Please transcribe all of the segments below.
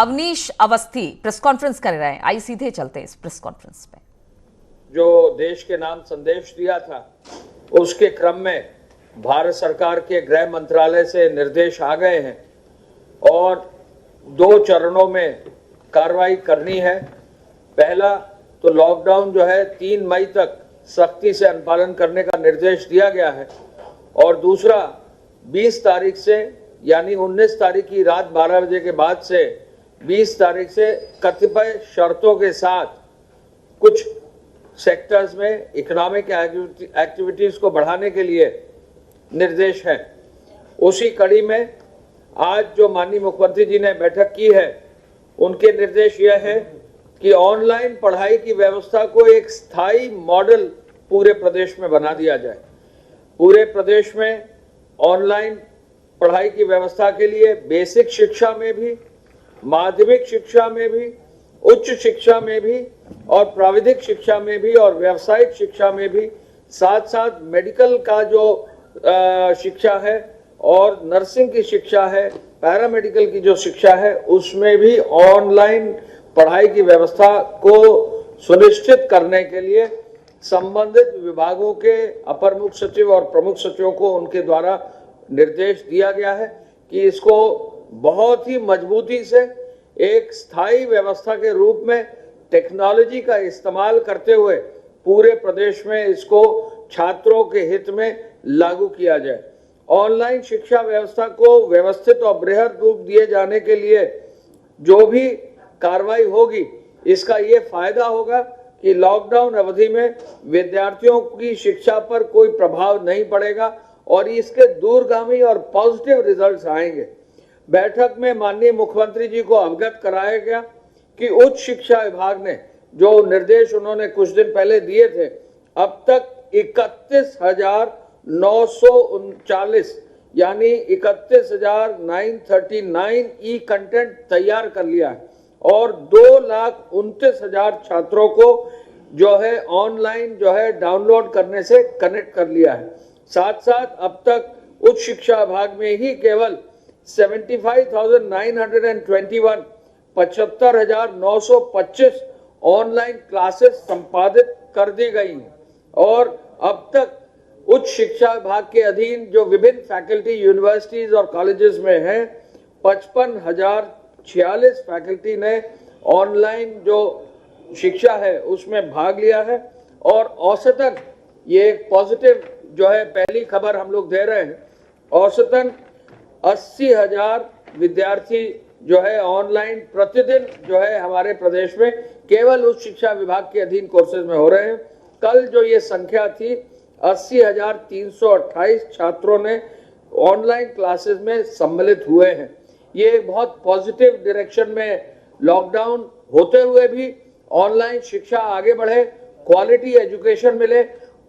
Awanish Awasthi press conference कर रहे हैं। आइए सीधे चलते हैं इस प्रेस कॉन्फ्रेंस पे। जो देश के नाम संदेश दिया था, उसके क्रम में भारत सरकार के गृह मंत्रालय से निर्देश आ गए हैं और 2 चरणों में कार्रवाई करनी है। पहला तो लॉकडाउन जो है 3 मई तक सख्ती से अनुपालन करने का निर्देश दिया गया है और दूसरा 20 तारीख से यानी 19 तारीख की रात 12 बजे के बाद से 20 तारीख से कतिपय शर्तों के साथ कुछ सेक्टर्स में इकोनॉमिक एक्टिविटीज को बढ़ाने के लिए निर्देश है। उसी कड़ी में आज जो माननीय मुख्यमंत्री जी ने बैठक की है, उनके निर्देश यह है कि ऑनलाइन पढ़ाई की व्यवस्था को एक स्थायी मॉडल पूरे प्रदेश में बना दिया जाए। पूरे प्रदेश में ऑनलाइन पढ़ाई की व्यवस्था के लिए बेसिक शिक्षा में भी, माध्यमिक शिक्षा में भी, उच्च शिक्षा में भी और प्राविधिक शिक्षा में भी और व्यावसायिक शिक्षा में भी, साथ साथ मेडिकल का जो शिक्षा है और नर्सिंग की शिक्षा है, पैरामेडिकल की जो शिक्षा है, उसमें भी ऑनलाइन पढ़ाई की व्यवस्था को सुनिश्चित करने के लिए संबंधित विभागों के अपर मुख्य सचिव और प्रमुख सचिवों को उनके द्वारा निर्देश दिया गया है कि इसको बहुत ही मजबूती से एक स्थायी व्यवस्था के रूप में टेक्नोलॉजी का इस्तेमाल करते हुए पूरे प्रदेश में इसको छात्रों के हित में लागू किया जाए। ऑनलाइन शिक्षा व्यवस्था को व्यवस्थित और बृहद रूप दिए जाने के लिए जो भी कार्रवाई होगी, इसका ये फायदा होगा कि लॉकडाउन अवधि में विद्यार्थियों की शिक्षा पर कोई प्रभाव नहीं पड़ेगा और इसके दूरगामी और पॉजिटिव रिजल्ट्स आएंगे। बैठक में माननीय मुख्यमंत्री जी को अवगत कराया गया कि उच्च शिक्षा विभाग ने जो निर्देश उन्होंने कुछ दिन पहले दिए थे, अब तक 31,939 यानी 31,939 ई कंटेंट तैयार कर लिया है और 2,29,000 छात्रों को जो है ऑनलाइन जो है डाउनलोड करने से कनेक्ट कर लिया है। साथ साथ अब तक उच्च शिक्षा विभाग में ही केवल 75,921 75,925 ऑनलाइन क्लासेस संपादित कर दी गई हैं और अब तक उच्च शिक्षा विभाग के अधीन जो विभिन्न फैकल्टी यूनिवर्सिटीज और कॉलेजेस में हैं, 55,046 फैकल्टी ने ऑनलाइन जो शिक्षा है उसमें भाग लिया है और औसतन ये एक पॉजिटिव जो है पहली खबर हम लोग दे रहे हैं, औसतन 80,000 विद्यार्थी जो है ऑनलाइन प्रतिदिन जो है हमारे प्रदेश में केवल उच्च शिक्षा विभाग के अधीन कोर्सेज में हो रहे हैं। कल जो ये संख्या थी 80,328 छात्रों ने ऑनलाइन क्लासेस में सम्मिलित हुए हैं। ये एक बहुत पॉजिटिव डायरेक्शन में लॉकडाउन होते हुए भी ऑनलाइन शिक्षा आगे बढ़े, क्वालिटी एजुकेशन मिले,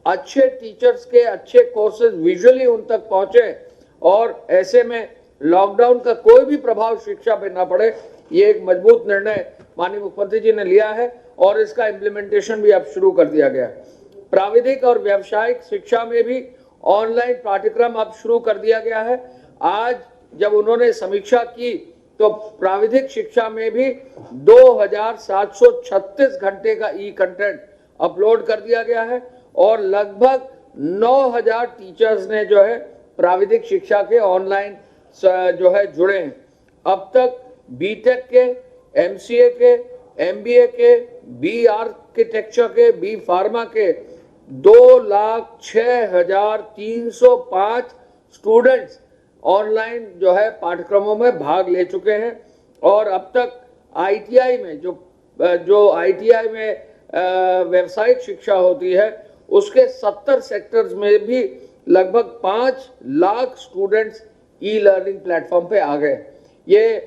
अच्छे टीचर्स के अच्छे कोर्सेज विजुअली उन तक पहुंचे और ऐसे में लॉकडाउन का कोई भी प्रभाव शिक्षा पे ना पड़े। ये एक मजबूत निर्णय माननीय मुख्यमंत्री जी ने लिया है और इसका इम्प्लीमेंटेशन भी अब शुरू कर दिया गया है। प्राविधिक और व्यावसायिक शिक्षा में भी ऑनलाइन पाठ्यक्रम अब शुरू कर दिया गया है। आज जब उन्होंने समीक्षा की तो प्राविधिक शिक्षा में भी 2,736 घंटे का ई कंटेंट अपलोड कर दिया गया है और लगभग 9,000 टीचर्स ने जो है प्राविधिक शिक्षा के ऑनलाइन जो है जुड़े हैं। अब तक बीटेक के, एमसीए के, एमबीए के, बी आर्किटेक्चर के, बी फार्मा के 2,06,305 स्टूडेंट्स ऑनलाइन जो है पाठ्यक्रमों में भाग ले चुके हैं और अब तक आईटीआई में जो आईटीआई में व्यावसायिक शिक्षा होती है उसके 70 सेक्टर्स में भी लगभग 5 lakh students e learning platform पे आ गए। ये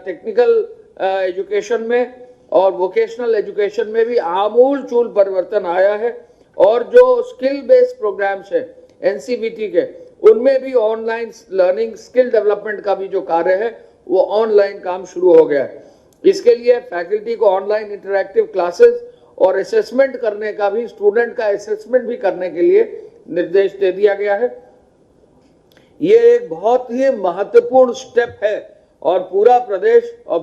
टेक्निकल एजुकेशन में और वोकेशनल एजुकेशन में भी आमूल चूल परिवर्तन आया है और जो स्किल बेस्ड प्रोग्राम्स है एनसीवीटी के, उनमें भी ऑनलाइन लर्निंग स्किल डेवलपमेंट का भी जो कार्य है वो ऑनलाइन काम शुरू हो गया है। इसके लिए फैकल्टी को ऑनलाइन इंटरैक्टिव क्लासेस और असेसमेंट करने का भी, स्टूडेंट का असेसमेंट भी करने के लिए निर्देश दे दिया गया है। ये एक बहुत ही महत्वपूर्ण स्टेप है और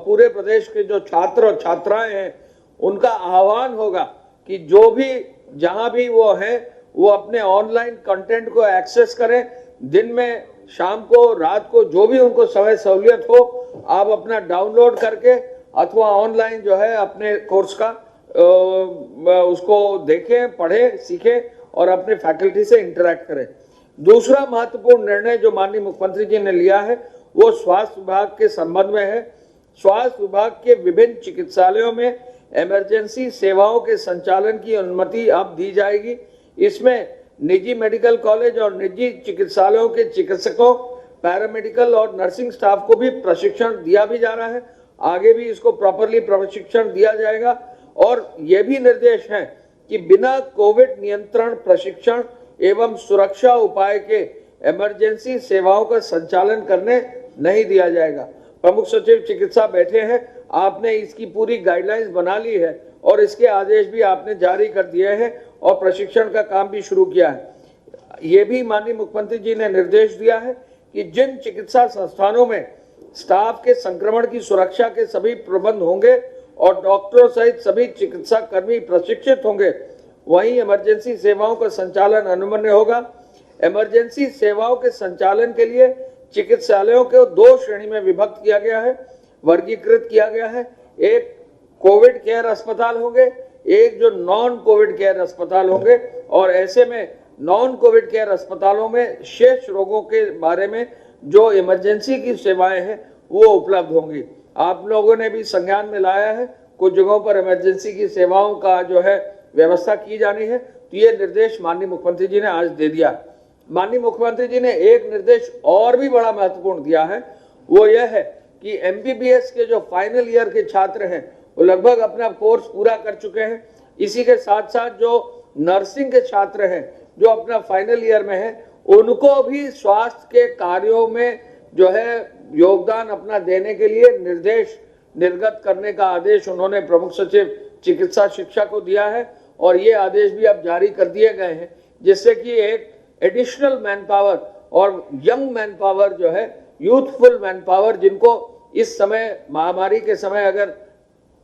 पूरे प्रदेश के जो छात्र और छात्राएं हैं उनका आह्वान होगा कि जो भी जहां भी वो हैं वो अपने ऑनलाइन कंटेंट को एक्सेस करें। दिन में, शाम को, रात को, जो भी उनको समय सहूलियत हो, आप अपना डाउनलोड करके अथवा ऑनलाइन जो है अपने कोर्स का उसको देखें, पढ़ें, सीखें और अपने फैकल्टी से इंटरेक्ट करें। दूसरा महत्वपूर्ण निर्णय जो माननीय मुख्यमंत्री जी ने लिया है वो स्वास्थ्य विभाग के संबंध में है। स्वास्थ्य विभाग के विभिन्न चिकित्सालयों में इमरजेंसी सेवाओं के संचालन की अनुमति अब दी जाएगी। इसमें निजी मेडिकल कॉलेज और निजी चिकित्सालयों के चिकित्सकों, पैरामेडिकल और नर्सिंग स्टाफ को भी प्रशिक्षण दिया भी जा रहा है। आगे भी इसको प्रॉपरली प्रशिक्षण दिया जाएगा। और ये भी निर्देश है कि बिना कोविड नियंत्रण प्रशिक्षण एवं सुरक्षा उपाय के इमरजेंसी सेवाओं का संचालन करने नहीं दिया जाएगा। प्रमुख सचिव चिकित्सा बैठे हैं, आपने इसकी पूरी गाइडलाइंस बना ली है और इसके आदेश भी आपने जारी कर दिए हैं और प्रशिक्षण का काम भी शुरू किया है। ये भी माननीय मुख्यमंत्री जी ने निर्देश दिया है कि जिन चिकित्सा संस्थानों में स्टाफ के संक्रमण की सुरक्षा के सभी प्रबंध होंगे और डॉक्टरों सहित सभी चिकित्सा कर्मी प्रशिक्षित होंगे, वहीं इमरजेंसी सेवाओं का संचालन अनुमन्य होगा। इमरजेंसी सेवाओं के संचालन के लिए चिकित्सालयों को 2 श्रेणी में विभक्त किया गया है, वर्गीकृत किया गया है। एक कोविड केयर अस्पताल होंगे, एक जो नॉन कोविड केयर अस्पताल होंगे। और ऐसे में नॉन कोविड केयर अस्पतालों में शेष रोगों के बारे में जो इमरजेंसी की सेवाएं हैं वो उपलब्ध होंगी। आप लोगों ने भी संज्ञान में लाया है, कुछ जगहों पर इमरजेंसी की सेवाओं का जो है व्यवस्था की जानी है, तो ये निर्देश माननीय मुख्यमंत्री जी ने आज दे दिया। माननीय मुख्यमंत्री जी ने एक निर्देश और भी बड़ा महत्वपूर्ण दिया है, वो यह है कि एमबीबीएस के जो फाइनल ईयर के छात्र हैं वो लगभग अपना कोर्स पूरा कर चुके हैं। इसी के साथ साथ जो नर्सिंग के छात्र हैं जो अपना फाइनल ईयर में हैं, उनको भी स्वास्थ्य के कार्यों में जो है योगदान अपना देने के लिए निर्देश निर्गत करने का आदेश उन्होंने प्रमुख सचिव चिकित्सा शिक्षा को दिया है। और ये आदेश भी अब जारी कर दिए गए हैं, जिससे कि एक एडिशनल मैन पावर और यंग मैन पावर जो है, यूथफुल मैन पावर, जिनको इस समय महामारी के समय अगर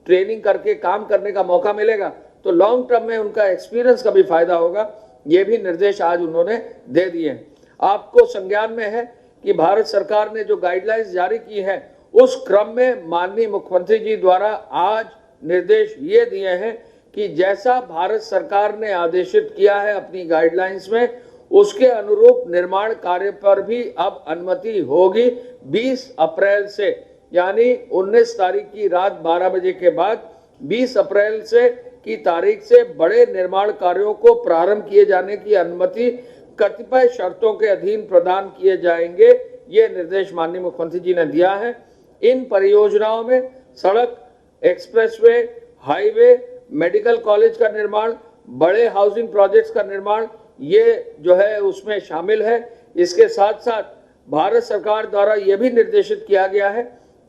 ट्रेनिंग करके काम करने का मौका मिलेगा तो लॉन्ग टर्म में उनका एक्सपीरियंस का भी फायदा होगा। ये भी निर्देश आज उन्होंने दे दिए हैं। आपको संज्ञान में है कि भारत सरकार ने जो गाइडलाइंस जारी की है उस क्रम में माननीय मुख्यमंत्री जी द्वारा आज निर्देश ये दिए हैं कि जैसा भारत सरकार ने आदेशित किया है अपनी गाइडलाइंस में, उसके अनुरूप निर्माण कार्य पर भी अब अनुमति होगी 20 अप्रैल से, यानी 19 तारीख की रात 12 बजे के बाद 20 अप्रैल से की तारीख से बड़े निर्माण कार्यों को प्रारंभ किए जाने की अनुमति कतिपय शर्तों के अधीन प्रदान किए जाएंगे। ये निर्देश माननीय मुख्यमंत्री जी ने दिया है। इन परियोजनाओं में सड़क, एक्सप्रेसवे, हाईवे, मेडिकल कॉलेज का निर्माण, बड़े हाउसिंग प्रोजेक्ट्स का निर्माण, ये जो है उसमें शामिल है। इसके साथ साथ भारत सरकार द्वारा यह भी निर्देशित किया गया है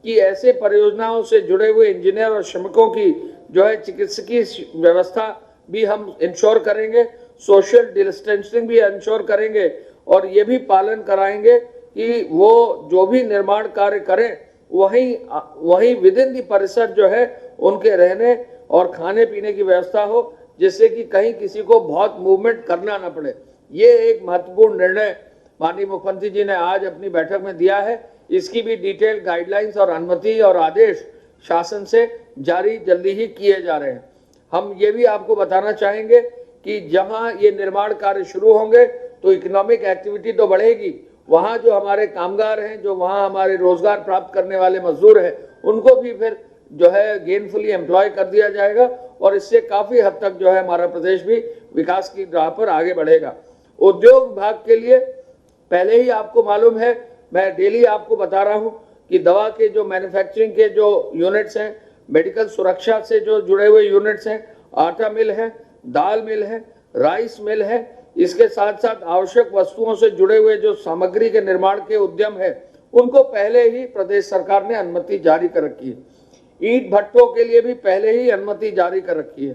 कि ऐसे परियोजनाओं से जुड़े हुए इंजीनियर और श्रमिकों की जो है चिकित्सकीय व्यवस्था भी हम इंश्योर करेंगे, सोशल डिस्टेंसिंग भी इंश्योर करेंगे और ये भी पालन कराएंगे कि वो जो भी निर्माण कार्य करें वहीं विद इन दी परिसर जो है उनके रहने और खाने पीने की व्यवस्था हो, जिससे कि कहीं किसी को बहुत मूवमेंट करना ना पड़े। ये एक महत्वपूर्ण निर्णय माननीय मुख्यमंत्री जी ने आज अपनी बैठक में दिया है। इसकी भी डिटेल गाइडलाइंस और अनुमति और आदेश शासन से जारी जल्दी ही किए जा रहे हैं। हम ये भी आपको बताना चाहेंगे कि जहां ये निर्माण कार्य शुरू होंगे तो इकोनॉमिक एक्टिविटी तो बढ़ेगी, वहां जो हमारे कामगार हैं, जो वहां हमारे रोजगार प्राप्त करने वाले मजदूर हैं, उनको भी फिर जो है गेनफुली एम्प्लॉय कर दिया जाएगा और इससे काफी हद तक जो है हमारा प्रदेश भी विकास की राह पर आगे बढ़ेगा। उद्योग विभाग के लिए पहले ही आपको मालूम है, मैं डेली आपको बता रहा हूं कि दवा के जो मैन्युफैक्चरिंग के जो यूनिट्स हैं, मेडिकल सुरक्षा से जो जुड़े हुए यूनिट्स हैं, आटा मिल है, दाल मिल है, राइस मिल है, इसके साथ साथ आवश्यक वस्तुओं से जुड़े हुए जो सामग्री के निर्माण के उद्यम है, उनको पहले ही प्रदेश सरकार ने अनुमति जारी कर रखी है। ईंट भट्टों के लिए भी पहले ही अनुमति जारी कर रखी है।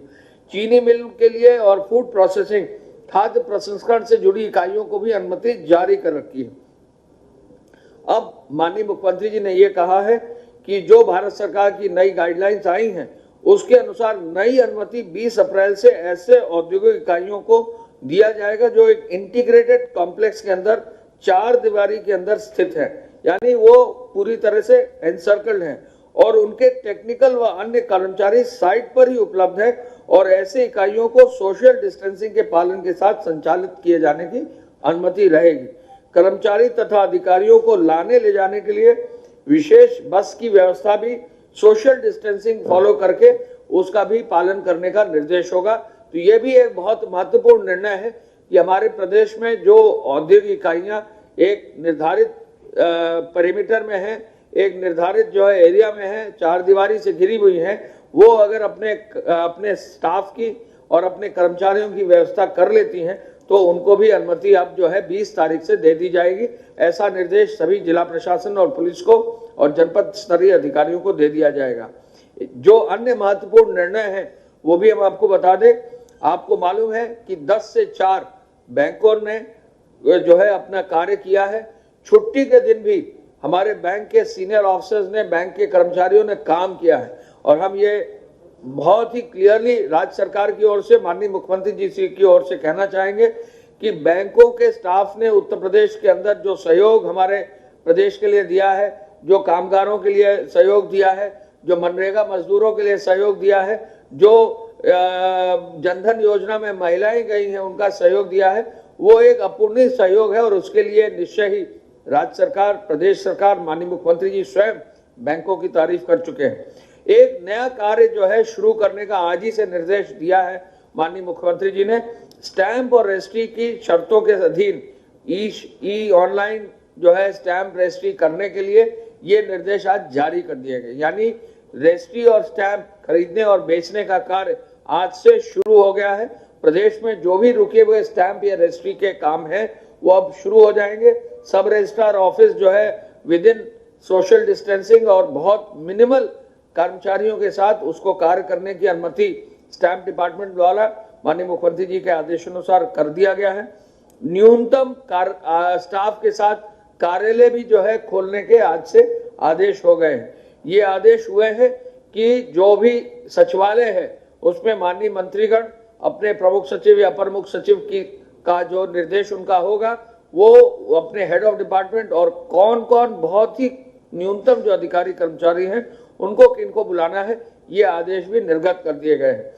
चीनी मिल के लिए और फूड प्रोसेसिंग, खाद्य प्रसंस्करण से जुड़ी इकाइयों को भी अनुमति जारी कर रखी है। अब माननीय मुख्यमंत्री जी ने ये कहा है कि जो भारत सरकार की नई गाइडलाइंस आई हैं उसके अनुसार नई अनुमति 20 अप्रैल से ऐसे औद्योगिक इकाइयों को दिया जाएगा जो एक इंटीग्रेटेड कॉम्प्लेक्स के अंदर 4 दीवारी के अंदर स्थित है, यानी वो पूरी तरह से एनसर्कल्ड हैं और उनके टेक्निकल व अन्य कर्मचारी साइट पर ही उपलब्ध है और ऐसे इकाइयों को सोशल डिस्टेंसिंग के पालन के साथ संचालित किए जाने की अनुमति रहेगी। कर्मचारी तथा अधिकारियों को लाने ले जाने के लिए विशेष बस की व्यवस्था भी सोशल डिस्टेंसिंग फॉलो करके उसका भी पालन करने का निर्देश होगा। तो ये भी एक बहुत महत्वपूर्ण निर्णय है कि हमारे प्रदेश में जो औद्योगिक इकाइयां एक निर्धारित पेरिमीटर में है, एक निर्धारित जो है एरिया में है, 4 दीवारी से घिरी हुई है, वो अगर अपने स्टाफ की और अपने कर्मचारियों की व्यवस्था कर लेती हैं तो उनको भी अनुमति अब जो है 20 तारीख से दे दी जाएगी। ऐसा निर्देश सभी जिला प्रशासन और पुलिस को और जनपद स्तरीय अधिकारियों को दे दिया जाएगा। जो अन्य महत्वपूर्ण निर्णय है वो भी हम आपको बता दें। आपको मालूम है कि 10 से 4 बैंकों ने जो है अपना कार्य किया है। छुट्टी के दिन भी हमारे बैंक के सीनियर ऑफिसर्स ने, बैंक के कर्मचारियों ने काम किया है और हम ये बहुत ही क्लियरली राज्य सरकार की ओर से, माननीय मुख्यमंत्री जी की ओर से कहना चाहेंगे कि बैंकों के स्टाफ ने उत्तर प्रदेश के अंदर जो सहयोग हमारे प्रदेश के लिए दिया है, जो कामगारों के लिए सहयोग दिया है, जो मनरेगा मजदूरों के लिए सहयोग दिया है, जो जनधन योजना में महिलाएं गई हैं उनका सहयोग दिया है, वो एक अपूर्णीय सहयोग है और उसके लिए निश्चय ही राज्य सरकार, प्रदेश सरकार, माननीय मुख्यमंत्री जी स्वयं बैंकों की तारीफ कर चुके हैं। एक नया कार्य जो है शुरू करने का आज ही से निर्देश दिया है माननीय मुख्यमंत्री जी ने। स्टैंप और रजिस्ट्री की शर्तों के अधीन ई ऑनलाइन जो है स्टैंप रजिस्ट्री करने के लिए ये निर्देश आज जारी कर दिए गए, यानी रजिस्ट्री और स्टैंप खरीदने और बेचने का कार्य आज से शुरू हो गया है। प्रदेश में जो भी रुके हुए स्टैंप या रजिस्ट्री के काम हैं वो अब शुरू हो जाएंगे। सब रजिस्ट्रार ऑफिस जो है विद इन सोशल डिस्टेंसिंग और बहुत मिनिमल कर्मचारियों के साथ उसको कार्य करने की अनुमति स्टैंप डिपार्टमेंट द्वारा माननीय मुख्यमंत्री जी के आदेशानुसार कर दिया गया है। न्यूनतम स्टाफ के साथ कार्यालय भी जो है खोलने के आज से आदेश हो गए हैं। ये आदेश हुए हैं कि जो भी सचिवालय है उसमें माननीय मंत्रीगण अपने प्रमुख सचिव या अपर मुख्य सचिव का जो निर्देश उनका होगा वो अपने हेड ऑफ डिपार्टमेंट और कौन कौन बहुत ही न्यूनतम जो अधिकारी कर्मचारी हैं उनको किनको बुलाना है ये आदेश भी निर्गत कर दिए गए हैं।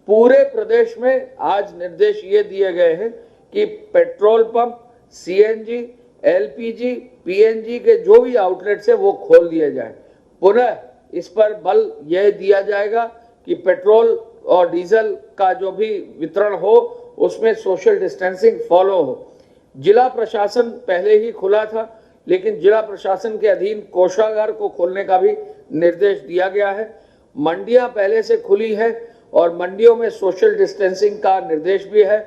पूरे प्रदेश में आज निर्देश ये दिए गए हैं कि petrol pump, CNG, LPG, PNG के जो भी आउटलेट्स है वो खोल दिए जाएं। पुनः इस पर बल यह दिया जाएगा कि पेट्रोल और डीजल का जो भी वितरण हो उसमें सोशल डिस्टेंसिंग फॉलो हो। जिला प्रशासन पहले ही खुला था लेकिन जिला प्रशासन के अधीन कोषागार को खोलने का भी निर्देश दिया गया है। मंडियां पहले से खुली है और मंडियों में सोशल डिस्टेंसिंग का निर्देश भी है।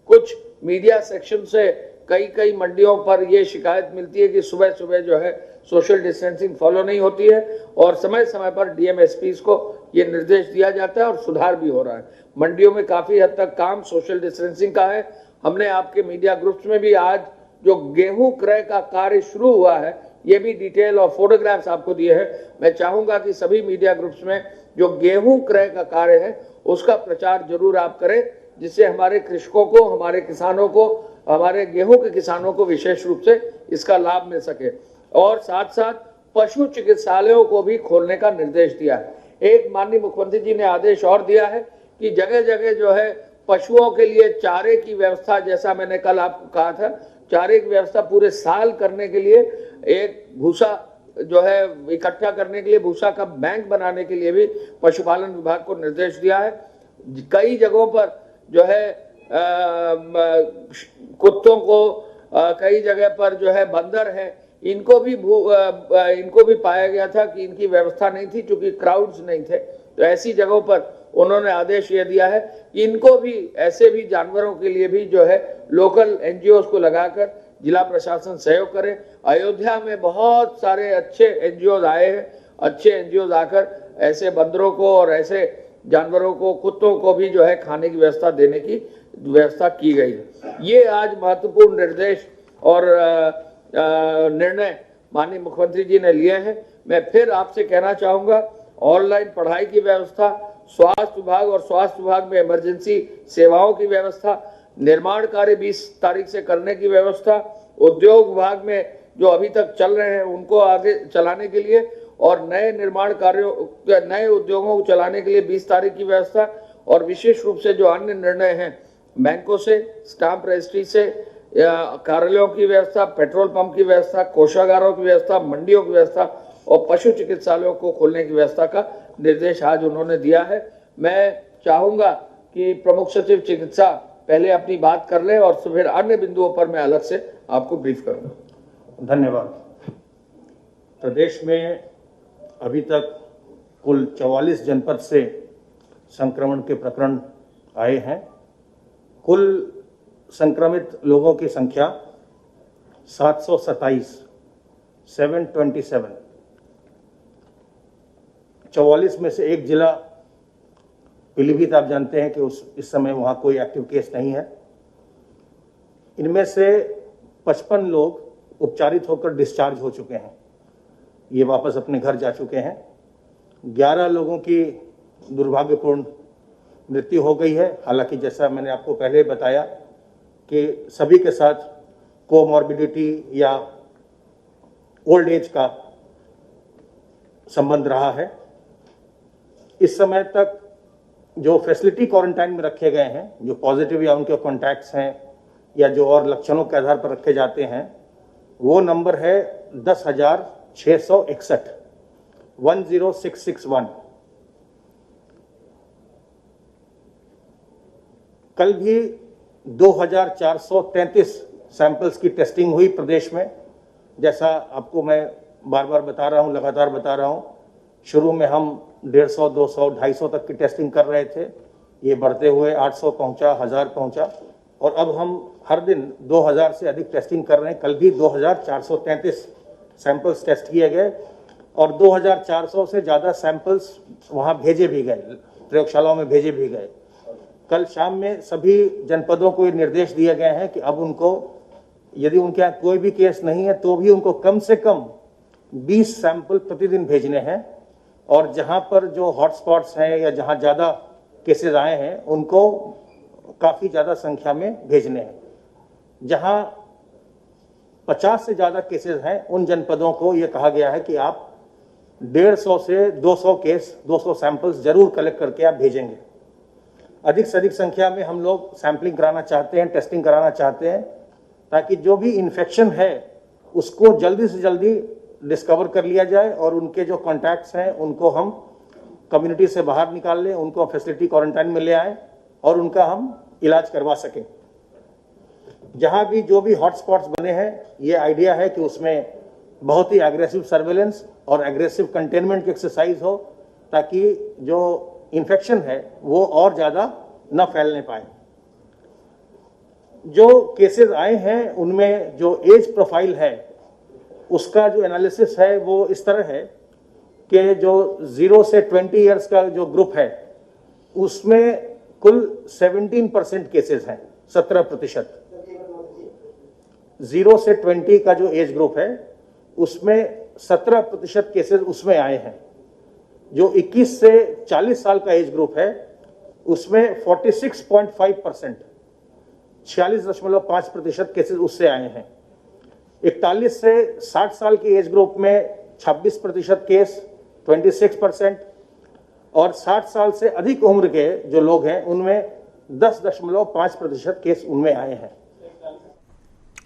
कुछ मीडिया सेक्शन से कई मंडियों पर यह शिकायत मिलती है कि सुबह सुबह जो है सोशल डिस्टेंसिंग फॉलो नहीं होती है और समय समय पर डीएमएसपीज को ये निर्देश दिया जाता है और सुधार भी हो रहा है। मंडियों में काफी हद तक काम सोशल डिस्टेंसिंग का है। हमने आपके मीडिया ग्रुप्स में भी आज जो गेहूं क्रय का कार्य शुरू हुआ है ये भी डिटेल और फोटोग्राफ्स आपको दिए हैं। मैं चाहूंगा कि सभी मीडिया ग्रुप्स में जो गेहूं क्रय का कार्य है उसका प्रचार जरूर आप करें, जिससे हमारे कृषकों को, हमारे किसानों को, हमारे गेहूं के किसानों को विशेष रूप से इसका लाभ मिल सके। और साथ साथ पशु चिकित्सालयों को भी खोलने का निर्देश दिया है। एक माननीय मुख्यमंत्री जी ने आदेश और दिया है कि जगह जगह जो है पशुओं के लिए चारे की व्यवस्था, जैसा मैंने कल आपको कहा था, चारे की व्यवस्था पूरे साल करने के लिए एक भूसा जो है इकट्ठा करने के लिए भूसा का बैंक बनाने के लिए भी पशुपालन विभाग को निर्देश दिया है। कई जगहों पर जो है कुत्तों को, कई जगह पर जो है बंदर है, इनको भी पाया गया था कि इनकी व्यवस्था नहीं थी क्योंकि क्राउड्स नहीं थे। तो ऐसी जगहों पर उन्होंने आदेश ये दिया है कि इनको भी, ऐसे भी जानवरों के लिए भी जो है लोकल एनजीओ को लगाकर जिला प्रशासन सहयोग करे। अयोध्या में बहुत सारे अच्छे एनजीओ आए हैं, अच्छे एनजीओ आकर ऐसे बंदरों को और ऐसे जानवरों को, कुत्तों को भी जो है खाने की व्यवस्था देने की व्यवस्था की गई है। ये आज महत्वपूर्ण निर्देश और निर्णय माननीय मुख्यमंत्री जी ने लिए हैं। मैं फिर आपसे कहना चाहूंगा, ऑनलाइन पढ़ाई की व्यवस्था, स्वास्थ्य विभाग और स्वास्थ्य विभाग में इमरजेंसी सेवाओं की व्यवस्था, निर्माण कार्य 20 तारीख से करने की व्यवस्था, उद्योग विभाग में जो अभी तक चल रहे हैं उनको आगे चलाने के लिए और नए निर्माण कार्यों, नए उद्योगों को चलाने के लिए 20 तारीख की व्यवस्था, और विशेष रूप से जो अन्य निर्णय हैं, बैंकों से, स्टाम्प रजिस्ट्री से, कार्यालयों की व्यवस्था, पेट्रोल पंप की व्यवस्था, कोषागारों की व्यवस्था, मंडियों की व्यवस्था और पशु चिकित्सालयों को खोलने की व्यवस्था का निर्देश आज उन्होंने दिया है। मैं चाहूंगा कि प्रमुख सचिव चिकित्सा पहले अपनी बात कर ले और फिर अन्य बिंदुओं पर मैं अलग से आपको ब्रीफ करूंगा। धन्यवाद। प्रदेश में अभी तक कुल 44 जनपद से संक्रमण के प्रकरण आए हैं। कुल संक्रमित लोगों की संख्या 727, 727। 44 में से एक जिला पीलीभीत, आप जानते हैं कि इस समय वहाँ कोई एक्टिव केस नहीं है। इनमें से 55 लोग उपचारित होकर डिस्चार्ज हो चुके हैं, ये वापस अपने घर जा चुके हैं। 11 लोगों की दुर्भाग्यपूर्ण मृत्यु हो गई है। हालांकि जैसा मैंने आपको पहले बताया कि सभी के साथ कोमॉर्बिडिटी या ओल्ड एज का संबंध रहा है। इस समय तक जो फैसिलिटी क्वारंटाइन में रखे गए हैं, जो पॉजिटिव या उनके कॉन्टैक्ट्स हैं या जो और लक्षणों के आधार पर रखे जाते हैं, वो नंबर है 10,661, 10661। कल भी 2,433 सैंपल्स की टेस्टिंग हुई प्रदेश में। जैसा आपको मैं बार बार बता रहा हूं, लगातार बता रहा हूं, शुरू में हम 150, 200, 250 तक की टेस्टिंग कर रहे थे। ये बढ़ते हुए 800 पहुंचा, 1000 पहुंचा और अब हम हर दिन 2000 से अधिक टेस्टिंग कर रहे हैं। कल भी 2,433 सैंपल्स टेस्ट किए गए और 2,400 से ज़्यादा सैंपल्स वहाँ भेजे भी गए, प्रयोगशालाओं में भेजे भी गए। कल शाम में सभी जनपदों को ये निर्देश दिए गए हैं कि अब उनको, यदि उनके यहाँ कोई भी केस नहीं है तो भी उनको कम से कम 20 सैंपल प्रतिदिन भेजने हैं और जहाँ पर जो हॉटस्पॉट्स हैं या जहाँ ज़्यादा केसेस आए हैं उनको काफ़ी ज़्यादा संख्या में भेजने हैं। जहाँ 50 से ज़्यादा केसेस हैं उन जनपदों को ये कहा गया है कि आप 150 से 200 केस, 200 सैंपल्स जरूर कलेक्ट करके आप भेजेंगे। अधिक से अधिक संख्या में हम लोग सैंपलिंग कराना चाहते हैं, टेस्टिंग कराना चाहते हैं, ताकि जो भी इन्फेक्शन है उसको जल्दी से जल्दी डिस्कवर कर लिया जाए और उनके जो कॉन्टैक्ट्स हैं उनको हम कम्युनिटी से बाहर निकाल लें, उनको फैसिलिटी क्वारंटाइन में ले आएँ और उनका हम इलाज करवा सकें। जहाँ भी जो भी हॉटस्पॉट्स बने हैं, ये आइडिया है कि उसमें बहुत ही एग्रेसिव सर्वेलेंस और एग्रेसिव कंटेनमेंट की एक्सरसाइज हो, ताकि जो इन्फेक्शन है वो और ज़्यादा न फैलने पाए। जो केसेस आए हैं उनमें जो एज प्रोफाइल है उसका जो एनालिसिस है वो इस तरह है कि जो 0 से 20 ईयर्स का जो ग्रुप है उसमें कुल 17% केसेस हैं, 17%। 0 से 20 का जो एज ग्रुप है उसमें 17% केसेस उसमें आए हैं। जो 21 से 40 साल का एज ग्रुप है उसमें 46.5%, 46.5% केसेस उससे आए हैं। 41 से 60 साल के एज ग्रुप में 26% केस, 26%, और 60 साल से अधिक उम्र के जो लोग हैं उनमें 10.5% केस उनमें आए हैं।